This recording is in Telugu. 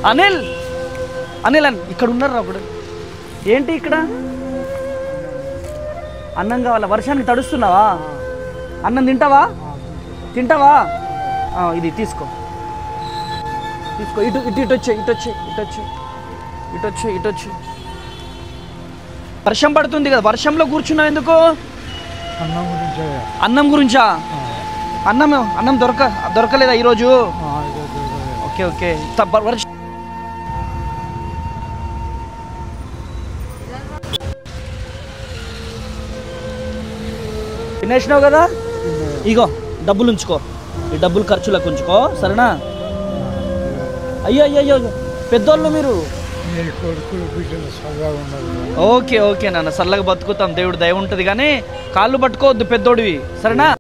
అనిల్ అనిల్ అని ఇక్కడ ఉన్నారు ఒకడు. ఏంటి ఇక్కడ అన్నం కావాలా? వర్షానికి తడుస్తున్నావా? అన్నం తింటావా? తింటావా? ఇది తీసుకో తీసుకో. ఇటు ఇటు ఇటు వచ్చే ఇటు వచ్చే ఇటు వచ్చే ఇటు వచ్చే ఇటు వచ్చే. వర్షం పడుతుంది కదా, వర్షంలో కూర్చున్నావు ఎందుకు? అన్నం గురించా? అన్నం దొరకలేదా ఈరోజు? Okay okay. తినేసినావు కదా, ఇగో డబ్బులు ఉంచుకో, ఈ డబ్బులు ఖర్చులకు ఉంచుకో, సరేనా? అయ్యో అయ్యో అయ్యో పెద్దోళ్ళు మీరు. ఓకే ఓకే నాన్న, చల్లగా బతుకుతాం, దేవుడు దయ ఉంటుంది, కానీ కాళ్ళు పట్టుకోవద్దు పెద్దోడివి, సరేనా?